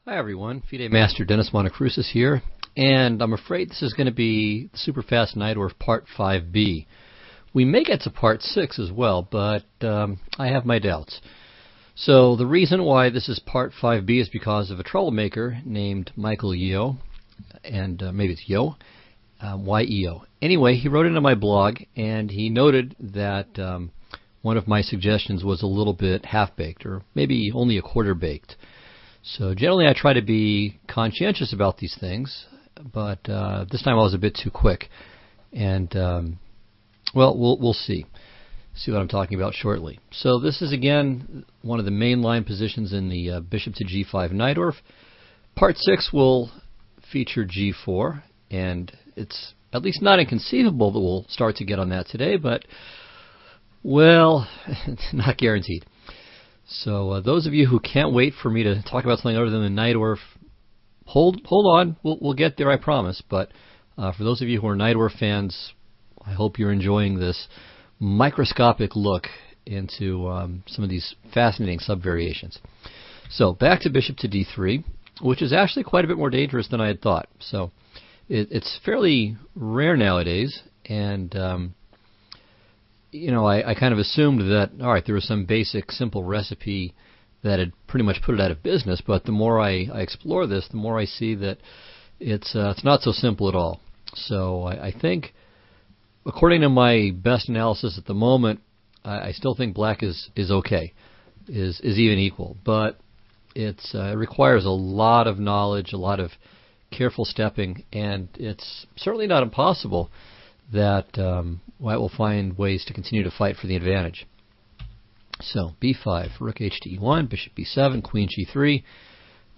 Hi everyone, FIDE Master Dennis Monokroussos here, and I'm afraid this is going to be Super Fast Najdorf Part 5B. We may get to Part 6 as well, but I have my doubts. So the reason why this is Part 5B is because of a troublemaker named Michael Yeo, and maybe it's Yo, Y-E-O. Anyway, he wrote into my blog, and he noted that one of my suggestions was a little bit half-baked, or maybe only a quarter-baked. So generally I try to be conscientious about these things, but this time I was a bit too quick. And, well, we'll see. See what I'm talking about shortly. So this is, again, one of the main line positions in the bishop to g5 Najdorf. Part 6 will feature g4, and it's at least not inconceivable that we'll start to get on that today, but, well, not guaranteed. So those of you who can't wait for me to talk about something other than the Najdorf, hold on, we'll get there, I promise. But for those of you who are Najdorf fans, I hope you're enjoying this microscopic look into some of these fascinating subvariations. So back to bishop to d3, which is actually quite a bit more dangerous than I had thought. So it's fairly rare nowadays, and you know, I kind of assumed that, all right, there was some basic, simple recipe that had pretty much put it out of business, but the more I explore this, the more I see that it's not so simple at all. So I think, according to my best analysis at the moment, I still think black is okay, is even equal, but it requires a lot of knowledge, a lot of careful stepping, and it's certainly not impossible that White will find ways to continue to fight for the advantage. So b5, rook h to e1, bishop b7, queen g3.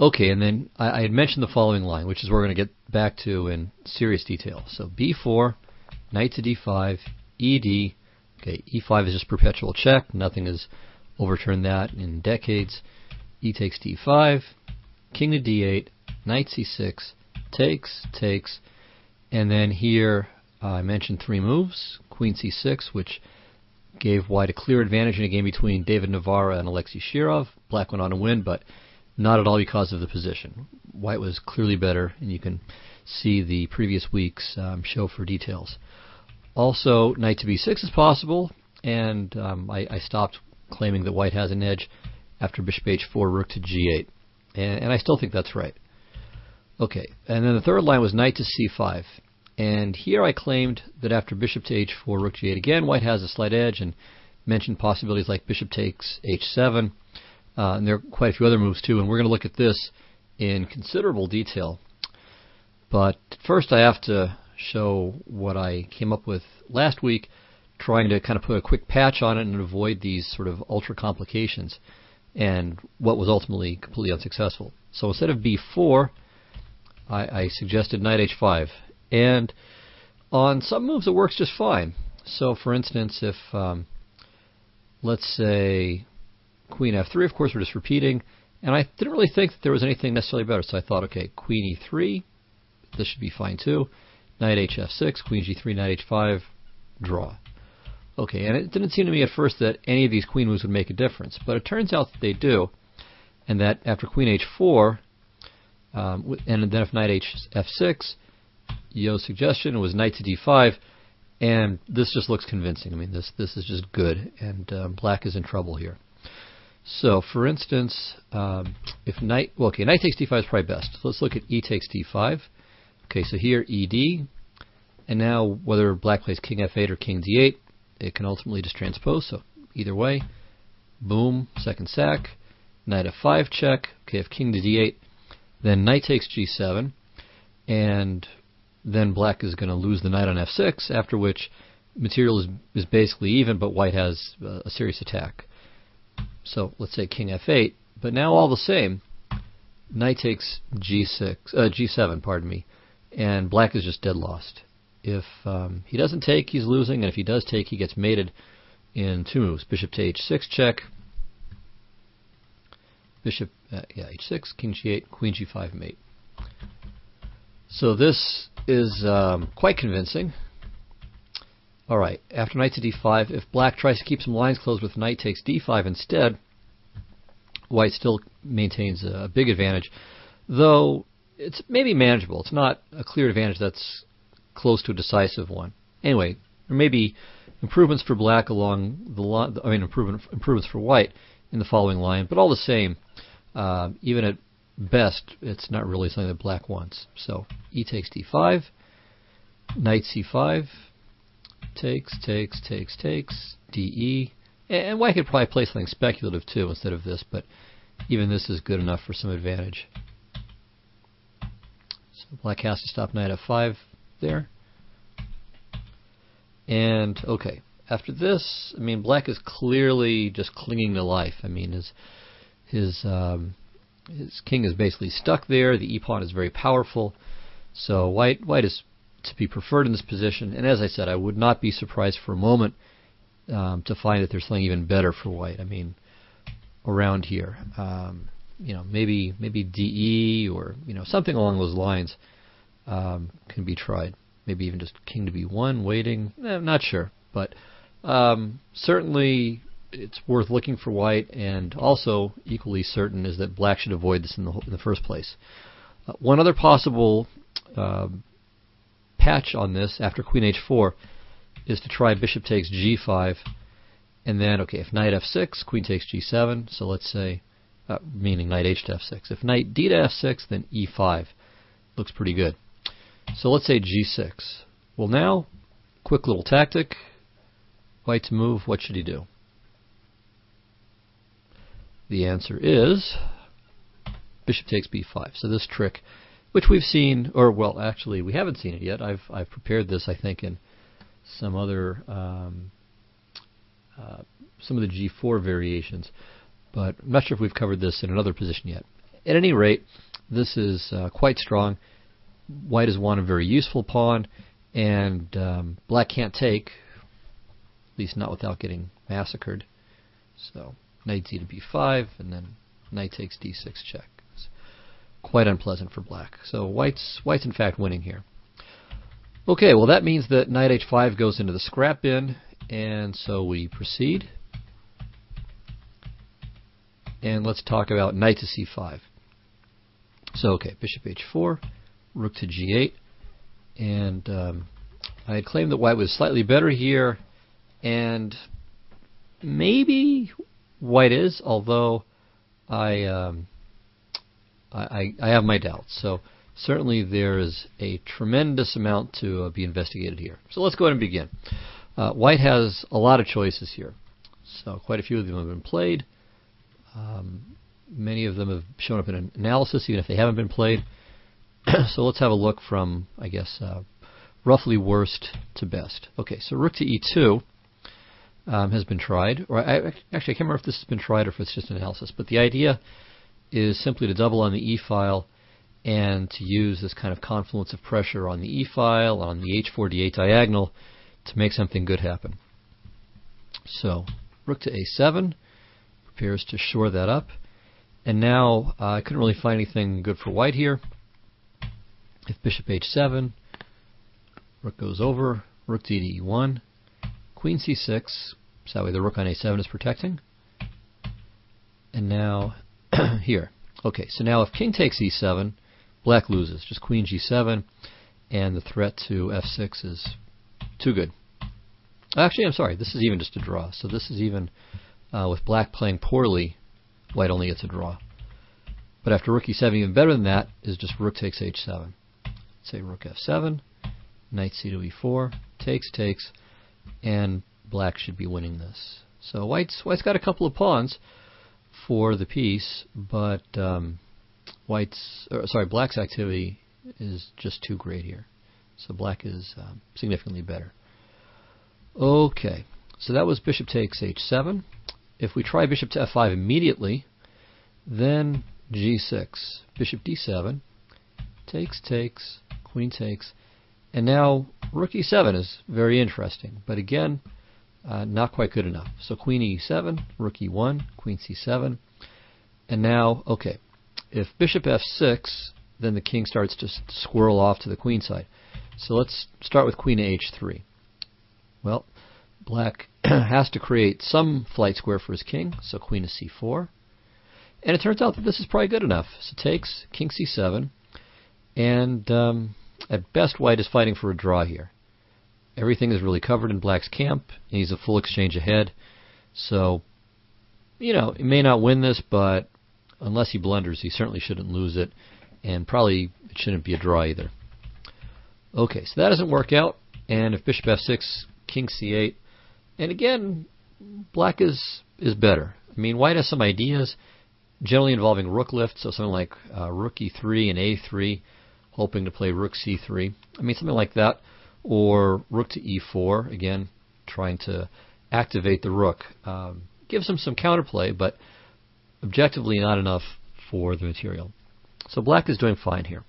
Okay, and then I had mentioned the following line, which is what we're going to get back to in serious detail. So b4, knight to d5, ed. Okay, e5 is just perpetual check. Nothing has overturned that in decades. E takes d5, king to d8, knight c6, takes, and then here I mentioned three moves, queen c6, which gave White a clear advantage in a game between David Navarra and Alexei Shirov. Black went on to win, but not at all because of the position. White was clearly better, and you can see the previous week's show for details. Also, knight to b6 is possible, and I stopped claiming that White has an edge after bishop h4, rook to g8, and I still think that's right. Okay, and then the third line was knight to c5. And here I claimed that after bishop to h4, rook g8 again, White has a slight edge, and mentioned possibilities like bishop takes h7. And there are quite a few other moves too, and we're going to look at this in considerable detail. But first I have to show what I came up with last week, trying to kind of put a quick patch on it and avoid these sort of ultra complications, and what was ultimately completely unsuccessful. So instead of b4, I suggested knight h5. And on some moves it works just fine. So for instance, if let's say queen f3, of course we're just repeating, and I didn't really think that there was anything necessarily better, so I thought, okay, queen e3, this should be fine too. Knight hf6, queen g3, knight h5, draw. Okay, and it didn't seem to me at first that any of these queen moves would make a difference, but it turns out that they do, and that after queen h4, and then if knight f6, Yo's suggestion was knight to d5, and this just looks convincing. I mean, this is just good, and black is in trouble here. So, for instance, if knight, well, okay, knight takes d5 is probably best. So let's look at e takes d5. Okay, so here ed, and now whether black plays king f8 or king d8, it can ultimately just transpose. So either way, boom, second sack, knight f5 check. Okay, if king to d8, then knight takes g7, and then black is going to lose the knight on f6, after which material is basically even, but White has a serious attack. So let's say king f8, but now all the same, knight takes g7, pardon me, and black is just dead lost. If he doesn't take, he's losing, and if he does take, he gets mated in two moves. Bishop to h6 check, bishop h6, king g8, queen g5 mate. So this is quite convincing. Alright, after knight to d5, if black tries to keep some lines closed with knight takes d5 instead, White still maintains a big advantage. though it's maybe manageable. It's not a clear advantage that's close to a decisive one. Anyway, there may be improvements for black along the line. I mean, improvements for white in the following line, but all the same, even at best, it's not really something that black wants. So e takes d5, knight c5, takes, de, and white could probably play something speculative too instead of this, but even this is good enough for some advantage. So black has to stop knight f5 there. And okay, after this, I mean, black is clearly just clinging to life. I mean, his king is basically stuck there. The e-pawn is very powerful, so white is to be preferred in this position. And as I said, I would not be surprised for a moment to find that there's something even better for white. I mean, around here, you know, maybe de or something along those lines can be tried. Maybe even just king to b1, waiting. I'm not sure, but certainly it's worth looking for white, and also equally certain is that black should avoid this in the first place. One other possible patch on this after queen h4 is to try bishop takes g5, and then, okay, if knight f6, queen takes g7, so let's say, meaning knight h to f6. If knight d to f6, then e5 looks pretty good. So let's say g6. Well, now, quick little tactic. White to move, what should he do? The answer is bishop takes b5. So this trick, which we've seen, or well, actually we haven't seen it yet. I've prepared this, I think, in some other some of the g4 variations, but I'm not sure if we've covered this in another position yet. At any rate, this is quite strong. White has won a very useful pawn, and black can't take, at least not without getting massacred. So knight d to b5, and then knight takes d6 check. It's quite unpleasant for black. So white's in fact winning here. Okay, well that means that knight h5 goes into the scrap bin, and so we proceed. And let's talk about knight to c5. So okay, bishop h4, rook to g8, and I had claimed that white was slightly better here, and maybe white is, although I have my doubts. So certainly there is a tremendous amount to be investigated here. So let's go ahead and begin. White has a lot of choices here. So quite a few of them have been played. Many of them have shown up in an analysis, even if they haven't been played. So let's have a look from, I guess, roughly worst to best. Okay, so rook to e2 has been tried. Or actually, I can't remember if this has been tried or if it's just an analysis. But the idea is simply to double on the e file and to use this kind of confluence of pressure on the e file, on the h4 d8 diagonal, to make something good happen. So rook to a7 prepares to shore that up. And now I couldn't really find anything good for white here. If bishop h7, rook goes over, rook to e1, queen c6, so that way the rook on a7 is protecting. And now here. Okay, so now if king takes e7, black loses. Just queen g7, and the threat to f6 is too good. Actually, I'm sorry, this is even just a draw. So this is even, with black playing poorly, white only gets a draw. But after rook e7, even better than that is just rook takes h7. Say rook f7, knight c to e4, takes, and black should be winning this. So white's got a couple of pawns for the piece, but black's activity is just too great here. So black is significantly better. Okay, so that was bishop takes h7. If we try bishop to f5 immediately, then g6, bishop d7, takes, queen takes, and now rook e7 is very interesting, but again, not quite good enough. So queen e7, rook e1, queen c7, and now, okay, if bishop f6, then the king starts to squirrel off to the queen side. So let's start with queen to h3. Well, black has to create some flight square for his king, so queen to c4. And it turns out that this is probably good enough. So takes, king c7, and at best white is fighting for a draw here. Everything is really covered in black's camp, and he's a full exchange ahead. So, you know, he may not win this, but unless he blunders, he certainly shouldn't lose it, and probably it shouldn't be a draw either. Okay, so that doesn't work out, and if bishop f6, king c8, and again, black is better. I mean, white has some ideas, generally involving rook lift, so something like rook e3 and a3, hoping to play rook c3. I mean, something like that, or rook to e4, again, trying to activate the rook. Gives him some counterplay, but objectively not enough for the material. So black is doing fine here.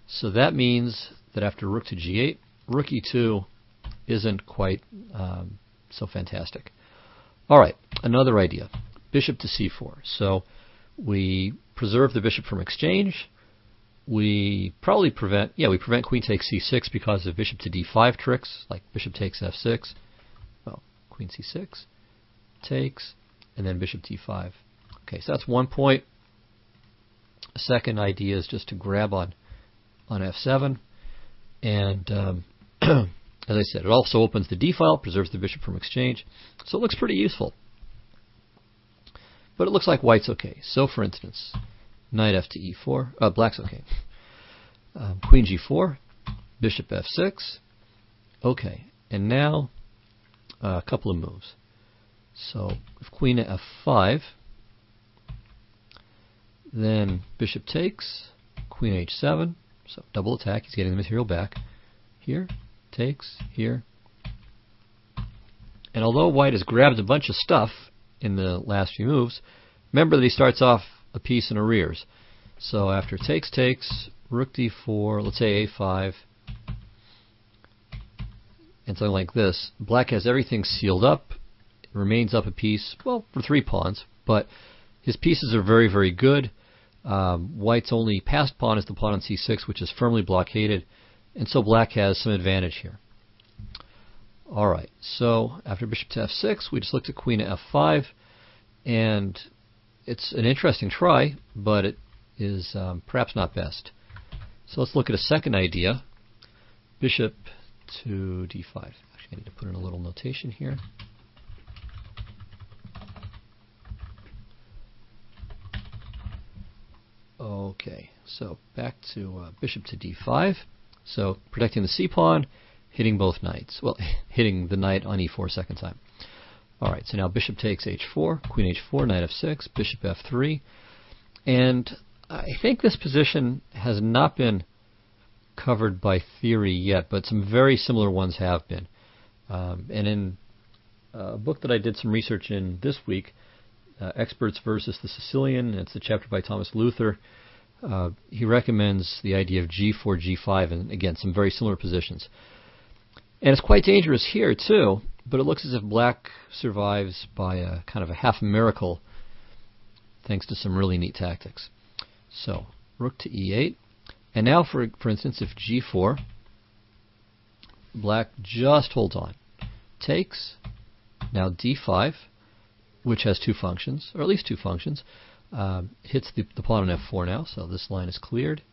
So that means that after rook to g8, rook e2 isn't quite so fantastic. All right, another idea, bishop to c4. So we preserve the bishop from exchange. We probably prevent queen takes c6 because of bishop to d5 tricks, like bishop takes f6. Well, queen c6, takes, and then bishop t5. Okay, so that's one point. A second idea is just to grab on f7, and as I said, it also opens the d file, preserves the bishop from exchange, so it looks pretty useful. But it looks like white's okay. So, for instance, knight f to e4, black's okay. Queen g4, bishop f6, okay, and now a couple of moves. So, if queen to f5, then bishop takes, queen h7, so double attack, he's getting the material back. Here, takes, here. And although white has grabbed a bunch of stuff in the last few moves, remember that he starts off a piece in arrears. So after takes, rook d4, let's say a5, and something like this, black has everything sealed up, remains up a piece, well, for 3 pawns, but his pieces are very, very good. White's only passed pawn is the pawn on c6, which is firmly blockaded, and so black has some advantage here. Alright, so after bishop to f6, we just looked at queen to f5, and it's an interesting try, but it is perhaps not best. So let's look at a second idea, bishop to d5. Actually, I need to put in a little notation here. Okay, so back to bishop to d5. So protecting the c-pawn, hitting both knights. Well, hitting the knight on e4 second time. All right, so now bishop takes h4, queen h4, knight f6, bishop f3. And I think this position has not been covered by theory yet, but some very similar ones have been. And in a book that I did some research in this week, Experts versus the Sicilian, it's a chapter by Thomas Luther. He recommends the idea of g4, g5, and again, some very similar positions. And it's quite dangerous here, too, but it looks as if black survives by a kind of a half miracle, thanks to some really neat tactics. So, rook to e8. And now, for instance, if g4, black just holds on. Takes, now d5, which has 2 functions, or at least 2 functions, hits the pawn on f4 now, so this line is cleared.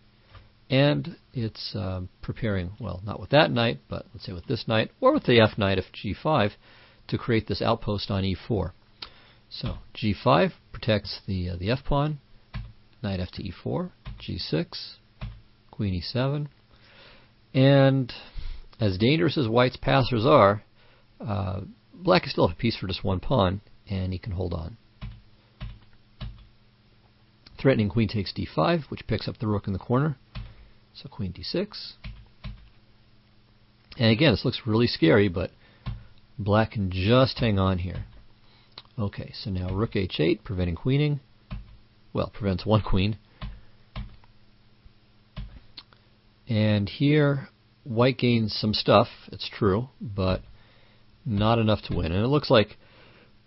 And it's preparing, well, not with that knight, but let's say with this knight, or with the f knight of g5, to create this outpost on e4. So g5 protects the f pawn, knight f to e4, g6, queen e7, and as dangerous as white's passers are, black can still have a piece for just 1 pawn, and he can hold on. Threatening queen takes d5, which picks up the rook in the corner. So queen d6. And again, this looks really scary, but black can just hang on here. Okay, so now rook h8, preventing queening. Well, prevents 1 queen. And here, white gains some stuff, it's true, but not enough to win. And it looks like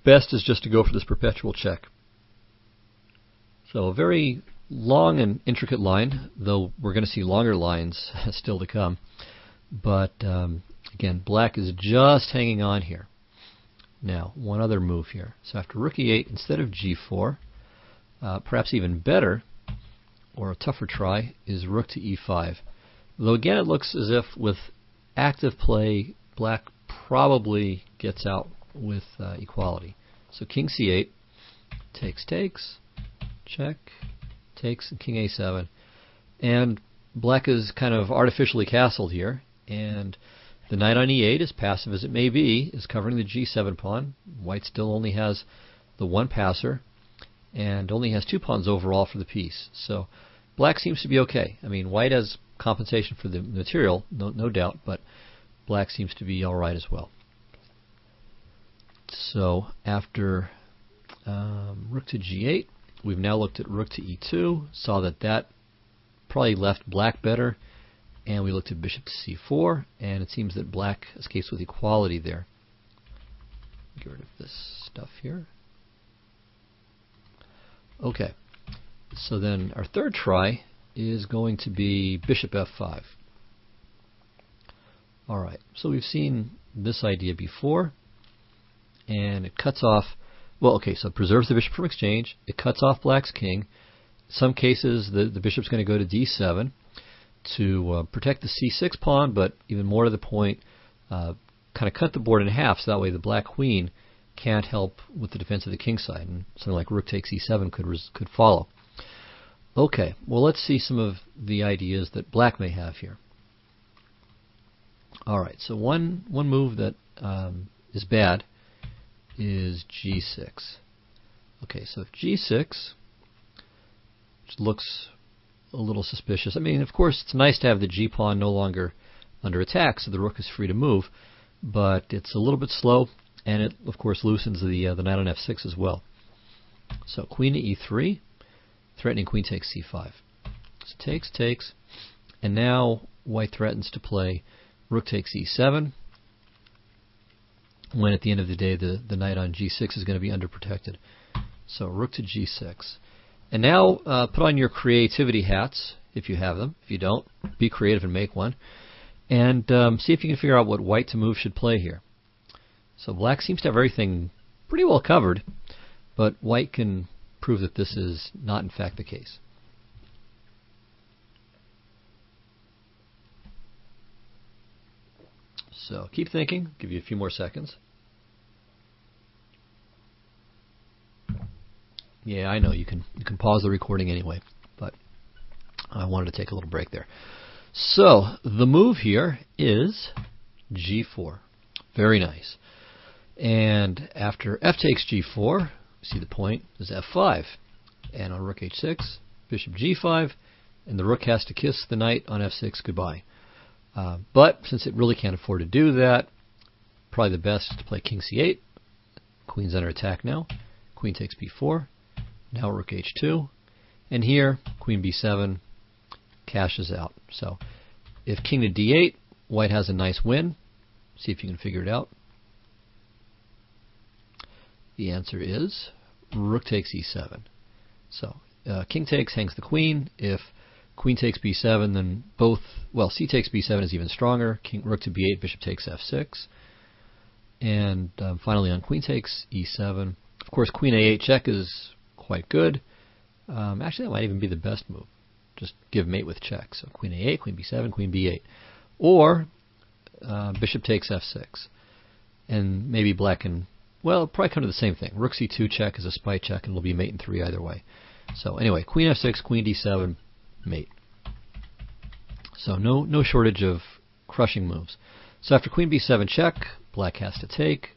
best is just to go for this perpetual check. So a very long and intricate line, though we're going to see longer lines still to come. But again, black is just hanging on here. Now, one other move here. So after rook e8, instead of g4, perhaps even better, or a tougher try, is rook to e5. Though again, it looks as if with active play, black probably gets out with equality. So king c8, takes, check, takes, and king a7. And black is kind of artificially castled here, and the knight on e8, as passive as it may be, is covering the g7 pawn. White still only has the one passer, and only has 2 pawns overall for the piece. So black seems to be okay. I mean, white has compensation for the material, no doubt, but black seems to be alright as well. So after rook to g8, we've now looked at rook to e2, saw that probably left black better, and we looked at bishop to c4, and it seems that black escapes with equality there. Get rid of this stuff here. Okay, so then our third try is going to be bishop f5. Alright, so we've seen this idea before, and it cuts off, well, okay, so it preserves the bishop from exchange, it cuts off black's king. In some cases, the bishop's going to go to d7 to protect the c6 pawn, but even more to the point, kind of cut the board in half, so that way the black queen can't help with the defense of the king side, and something like rook takes e7 could follow. Okay, well, let's see some of the ideas that black may have here. Alright, so one move that is bad is g6. Okay, so if g6, which looks a little suspicious. I mean, of course, it's nice to have the g-pawn no longer under attack, so the rook is free to move, but it's a little bit slow, and it, of course, loosens the knight on f6 as well. So queen to e3, threatening queen takes c5. So takes, and now white threatens to play rook takes e7, when at the end of the day the knight on g6 is going to be underprotected. So rook to g6. And now put on your creativity hats, if you have them. If you don't, be creative and make one. And see if you can figure out what white to move should play here. So black seems to have everything pretty well covered, but white can prove that this is not in fact the case. So keep thinking, give you a few more seconds. Yeah, I know you can pause the recording anyway, but I wanted to take a little break there. So the move here is g4. Very nice. And after f takes g4, see the point is f5. And on rook h6, bishop g5, and the rook has to kiss the knight on f6 goodbye. But since it really can't afford to do that, probably the best is to play king c8. Queen's under attack now. Queen takes b4. Now rook h2. And here, queen b7 cashes out. So if king to d8, white has a nice win. See if you can figure it out. The answer is rook takes e7. So king takes, hangs the queen. If queen takes b7, then both, well, c takes b7 is even stronger. Rook to b8, bishop takes f6. And finally on queen takes e7. Of course, queen a8 check is quite good. Actually, that might even be the best move. Just give mate with check. So queen a8, queen b7, queen b8. Or bishop takes f6. And maybe black can, well, it'll probably come to the same thing. Rook c2 check is a spy check, and it'll be mate in 3 either way. So anyway, queen f6, queen d7, mate. So no shortage of crushing moves. So after queen b7 check, black has to take,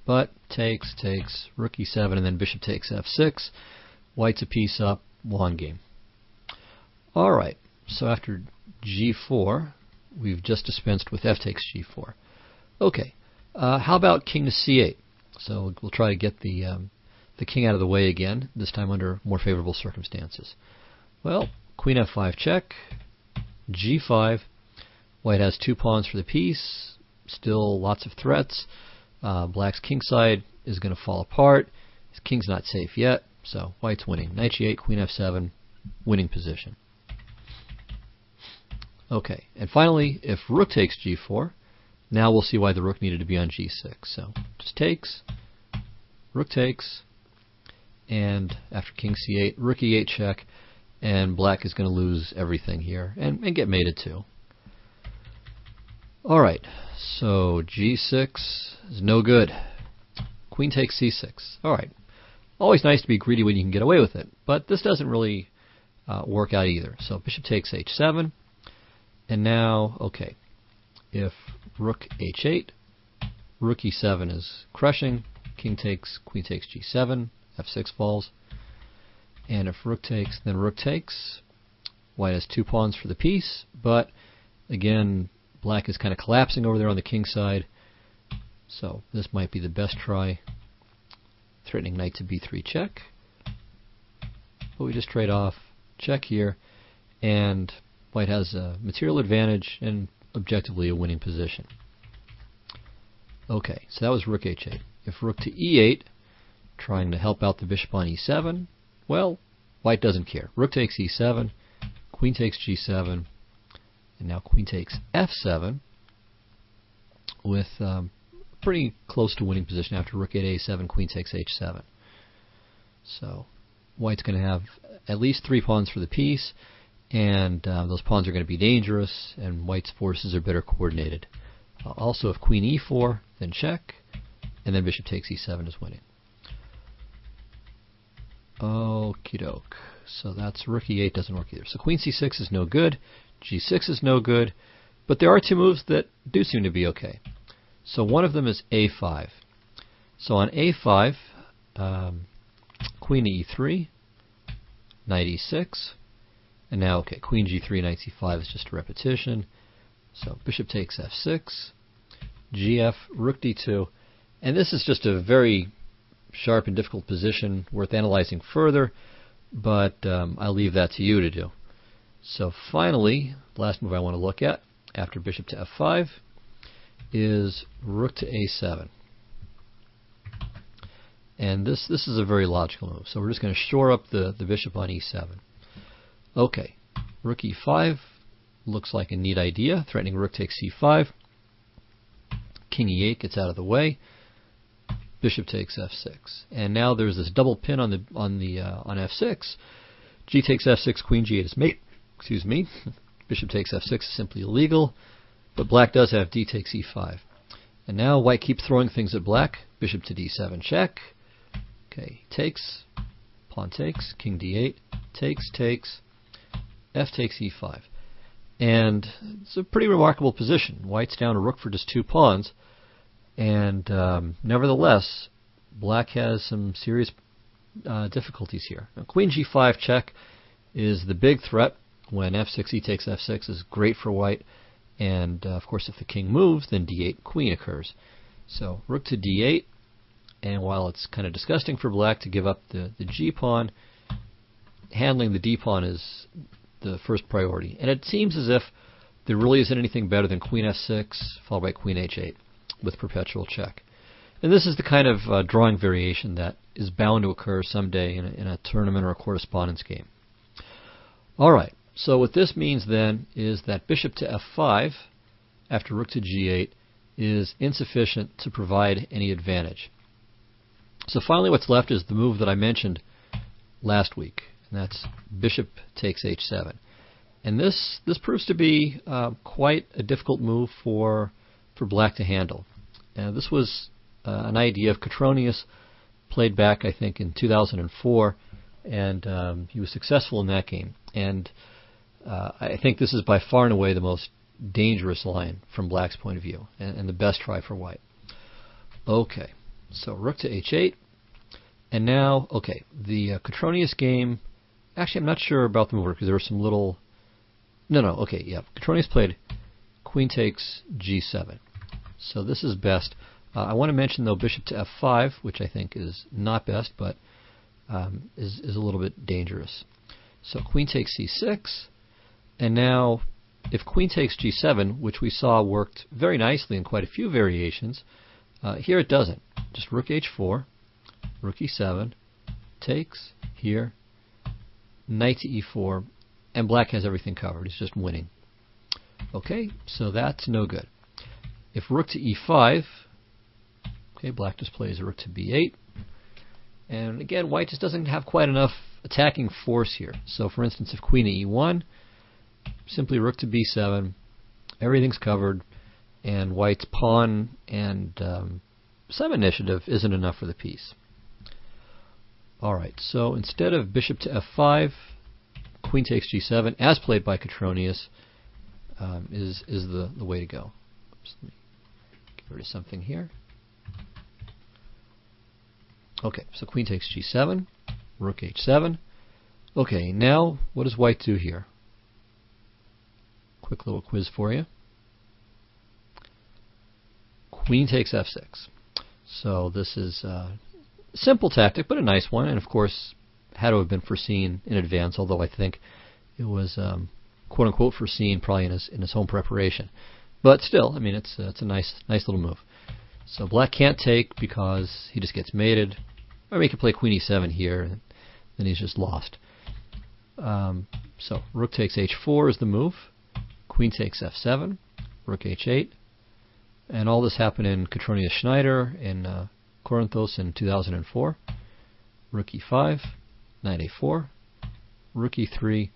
but takes, rook e7, and then bishop takes f6. White's a piece up, long game. Alright, so after g4, we've just dispensed with f takes g4. Okay, how about king to c8? So we'll try to get the king out of the way again, this time under more favorable circumstances. Well, queen f5 check, g5. White has 2 pawns for the piece, still lots of threats. Black's king side is going to fall apart. His king's not safe yet, so white's winning. Knight g8, queen f7, winning position. Okay, and finally, if rook takes g4, now we'll see why the rook needed to be on g6. So just takes, rook takes, and after king c8, rook e8 check, and black is going to lose everything here and get mated too. Alright, so g6 is no good. Queen takes c6. Alright, always nice to be greedy when you can get away with it, but this doesn't really work out either. So bishop takes h7, and now, okay, if rook h8, rook e7 is crushing, king takes, queen takes g7, f6 falls, and if rook takes, then rook takes. White has 2 pawns for the piece, but again, black is kind of collapsing over there on the king side, so this might be the best try. Threatening knight to b3 check, but we just trade off, check here, and white has a material advantage and objectively a winning position. Okay, so that was rook h8. If rook to e8, trying to help out the bishop on e7, well, white doesn't care. Rook takes e7, queen takes g7, and now queen takes f7 with pretty close to winning position after rook 8 a7, queen takes h7. So white's going to have at least 3 pawns for the piece, and those pawns are going to be dangerous, and white's forces are better coordinated. Also, if queen e4, then check, and then bishop takes e7 is winning. Okie doke. So that's rook e8 doesn't work either. So queen c6 is no good, g6 is no good, but there are 2 moves that do seem to be okay. So one of them is a5. So on a5, queen to e3, knight e6, and now, okay, queen g3, knight c5 is just a repetition. So bishop takes f6, gf, rook d2, and this is just a very sharp and difficult position worth analyzing further, but I'll leave that to you to do. So finally, the last move I want to look at after bishop to f5 is rook to a7. And this is a very logical move. So we're just going to shore up the bishop on e7. Okay, rook e5 looks like a neat idea. Threatening rook takes c5. King e8 gets out of the way. Bishop takes f6. And now there's this double pin on f6. G takes f6, queen g8 is mate. Excuse me. Bishop takes f6 is simply illegal. But black does have d takes e5. And now white keeps throwing things at black. Bishop to d7 check. Okay, takes, pawn takes, king d8, takes, f takes e5. And it's a pretty remarkable position. White's down a rook for just 2 pawns. And nevertheless, black has some serious difficulties here. Now, queen g5 check is the big threat. When f6, e takes f6 is great for white. And of course, if the king moves, then d8 queen occurs. So rook to d8, and while it's kind of disgusting for black to give up the g pawn, handling the d pawn is the first priority. And it seems as if there really isn't anything better than queen f6 followed by queen h8 with perpetual check. And this is the kind of drawing variation that is bound to occur someday in a tournament or a correspondence game. All right. So what this means then is that bishop to f5 after rook to g8 is insufficient to provide any advantage. So finally what's left is the move that I mentioned last week, and that's bishop takes h7. And this proves to be quite a difficult move for black to handle. This was an idea of Cutronius, played back I think in 2004, and he was successful in that game. And I think this is by far and away the most dangerous line from black's point of view, and the best try for white. Okay, so rook to h8, and now, okay, the Cutronius game, actually I'm not sure about the mover because there were some little, okay, yeah, Cutronius played queen takes g7. So this is best. I want to mention though bishop to f5, which I think is not best, but is a little bit dangerous. So queen takes c6, and now if queen takes g7, which we saw worked very nicely in quite a few variations, here it doesn't. Just rook h4, rook e7, takes, here, knight to e4, and black has everything covered. He's just winning. Okay, so that's no good. If rook to e5, okay, black just plays rook to b8, And again, white just doesn't have quite enough attacking force here. So for instance, if queen to e1, simply rook to b7, everything's covered, and white's pawn and some initiative isn't enough for the piece. Alright, so instead of bishop to f5, queen takes g7, as played by Catronius, is the way to go. Oops, let me get rid of something here. Okay, so queen takes g7, rook h7. Okay, now what does white do here? Quick little quiz for you. Queen takes f6. So this is a simple tactic, but a nice one, and of course had to have been foreseen in advance, although I think it was quote-unquote foreseen probably in his home preparation. But still, I mean, it's a nice little move. So black can't take because he just gets mated. Or he could play queen e7 here, and then he's just lost. So rook takes h4 is the move. Queen takes f7, rook h8. And all this happened in Catronius Schneider in Corinthos in 2004. Rook e5, knight a4, rook e3.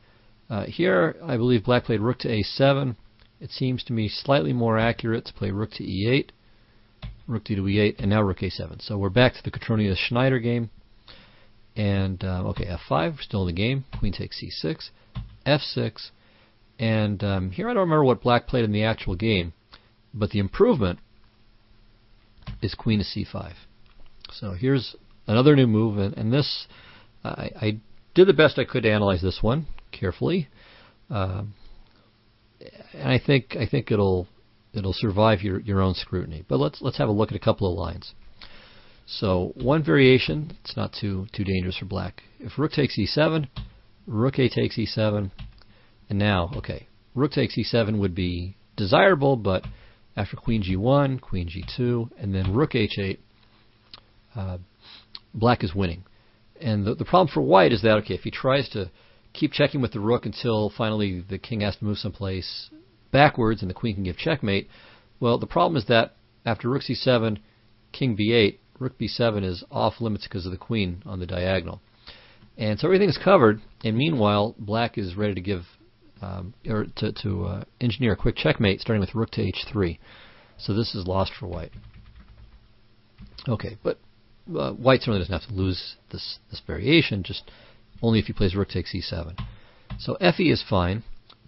Here, I believe black played rook to a7. It seems to me slightly more accurate to play rook to e8, rook to e8, and now rook a7. So we're back to the Catronius Schneider game. And, okay, f5, we're still in the game. Queen takes c6, f6. And here I don't remember what black played in the actual game, but the improvement is queen to c5. So here's another new move, and this, I did the best I could to analyze this one carefully. And I think it'll survive your own scrutiny. But let's have a look at a couple of lines. So one variation, it's not too dangerous for black. If rook takes e7, rook a takes e7, and now, okay, rook takes e7 would be desirable, but after queen g1, queen g2, and then rook h8, black is winning. And the problem for white is that, okay, if he tries to keep checking with the rook until finally the king has to move someplace backwards and the queen can give checkmate, well, the problem is that after rook c7, king b8, rook b7 is off limits because of the queen on the diagonal. And so everything is covered, and meanwhile, black is ready to give or to engineer a quick checkmate, starting with rook to h3. So this is lost for white. Okay, but white certainly doesn't have to lose this variation, just only if he plays rook takes e7. So fe is fine,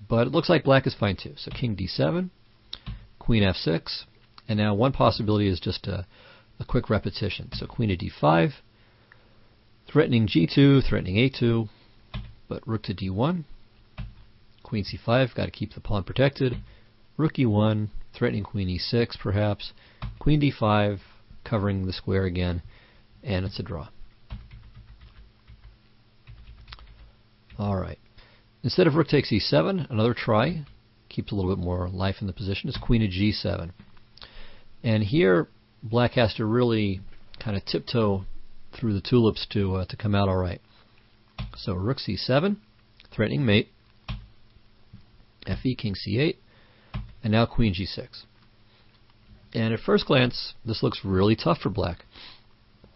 but it looks like black is fine too. So king d7, queen f6, and now one possibility is just a quick repetition. So queen to d5, threatening g2, threatening a2, but rook to d1, queen c5, got to keep the pawn protected, rook e1, threatening queen e6 perhaps, queen d5, covering the square again, and it's a draw. Alright, instead of rook takes e7, another try, keeps a little bit more life in the position, is queen to g7. And here, black has to really kind of tiptoe through the tulips to come out alright. So rook c7, threatening mate, fe, king c8, and now queen g6. And at first glance, this looks really tough for black.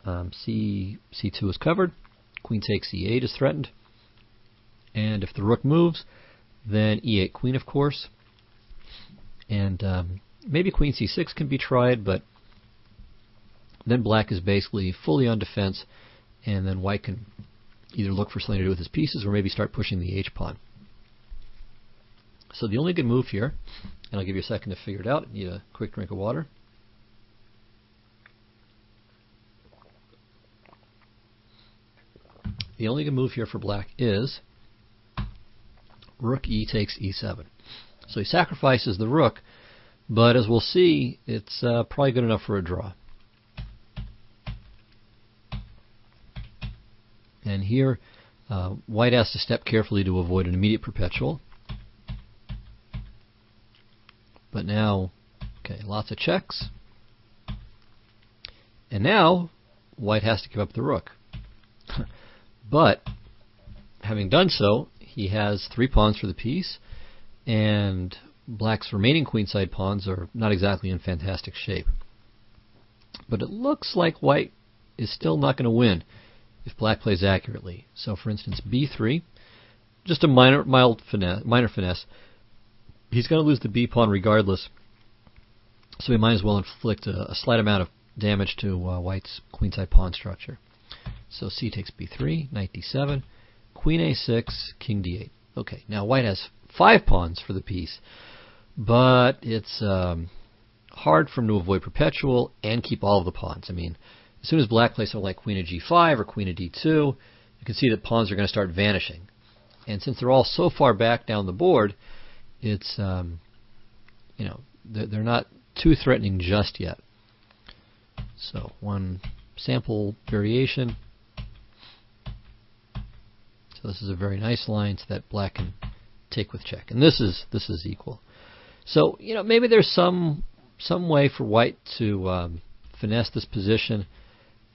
c2 is covered, queen takes e8 is threatened, and if the rook moves, then e8 queen, of course, and maybe queen c6 can be tried, but then black is basically fully on defense, and then white can either look for something to do with his pieces or maybe start pushing the h-pawn. So the only good move here, and I'll give you a second to figure it out, need a quick drink of water. The only good move here for black is rook e takes e7. So he sacrifices the rook, but as we'll see, it's probably good enough for a draw. And here, white has to step carefully to avoid an immediate perpetual. But now, okay, lots of checks. And now, white has to give up the rook. But, having done so, he has 3 pawns for the piece, and black's remaining queenside pawns are not exactly in fantastic shape. But it looks like white is still not going to win. if black plays accurately. So, for instance, b3, just a minor finesse. He's going to lose the b pawn regardless, so we might as well inflict a slight amount of damage to white's queenside pawn structure. So c takes b3, knight d7, queen a6, king d8. Okay, now white has 5 pawns for the piece, but it's hard for him to avoid perpetual and keep all of the pawns. I mean, as soon as black plays something like queen of g5 or queen of d2, you can see that pawns are going to start vanishing. And since they're all so far back down the board, it's they're not too threatening just yet. So one sample variation. So this is a very nice line so that black can take with check, and this is equal. So maybe there's some way for white to finesse this position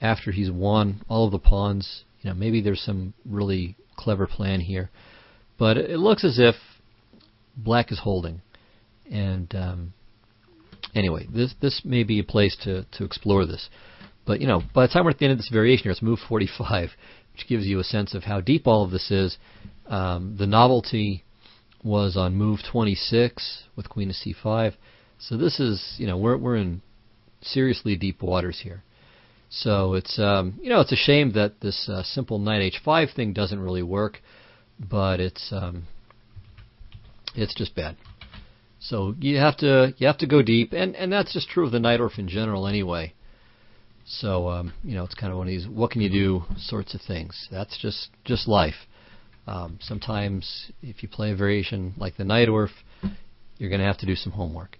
after he's won all of the pawns. Maybe there's some really clever plan here, but it looks as if black is holding. And anyway, this may be a place to explore this. But by the time we're at the end of this variation here, it's move 45, which gives you a sense of how deep all of this is. The novelty was on move 26 with queen to c5. So this is, we're in seriously deep waters here. So it's it's a shame that this simple knight h5 thing doesn't really work, but it's just bad. So you have to go deep, and that's just true of the Najdorf in general anyway. So it's kind of one of these what can you do sorts of things. That's just life. Sometimes if you play a variation like the Najdorf, you're going to have to do some homework.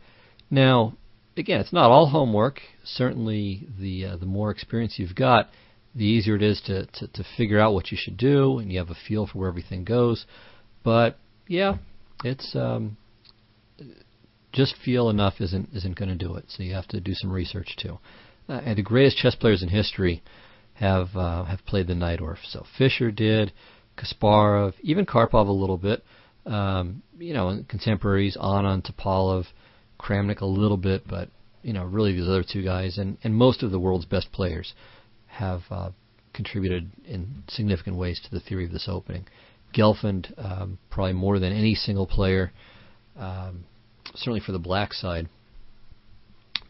Now, again, it's not all homework. Certainly, the more experience you've got, the easier it is to figure out what you should do, and you have a feel for where everything goes. But yeah, it's just feel enough isn't going to do it. So you have to do some research too. And the greatest chess players in history have played the Najdorf. So Fischer did, Kasparov, even Karpov a little bit. Contemporaries, Anand, Topalov, Kramnik a little bit, but really these other two guys and most of the world's best players have contributed in significant ways to the theory of this opening. Gelfand, probably more than any single player, certainly for the black side.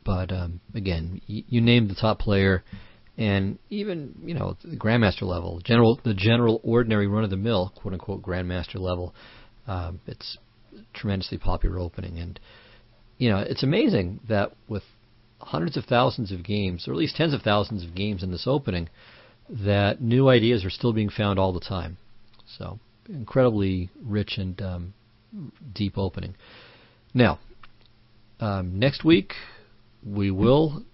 But again, you name the top player, and even the grandmaster level, the general ordinary run-of-the-mill, quote-unquote grandmaster level, it's a tremendously popular opening. And it's amazing that with hundreds of thousands of games, or at least tens of thousands of games in this opening, that new ideas are still being found all the time. So incredibly rich and deep opening. Now, next week we will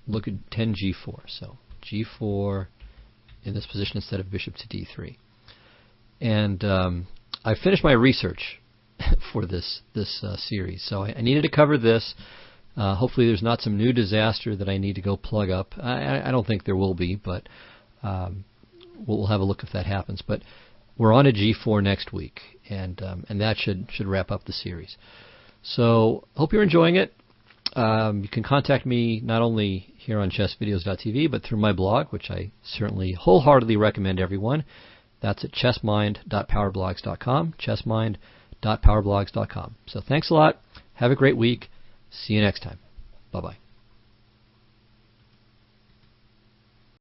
look at 10g4. So g4 in this position instead of bishop to d3. And I finished my research for this series, so I needed to cover this. Hopefully there's not some new disaster that I need to go plug up. I don't think there will be, but we'll have a look if that happens. But we're on to g4 next week, and that should wrap up the series. So hope you're enjoying it. You can contact me not only here on chessvideos.tv, but through my blog, which I certainly wholeheartedly recommend everyone. That's at chessmind.powerblogs.com, chessmind.powerblogs.com. So thanks a lot. Have a great week. See you next time. Bye-bye.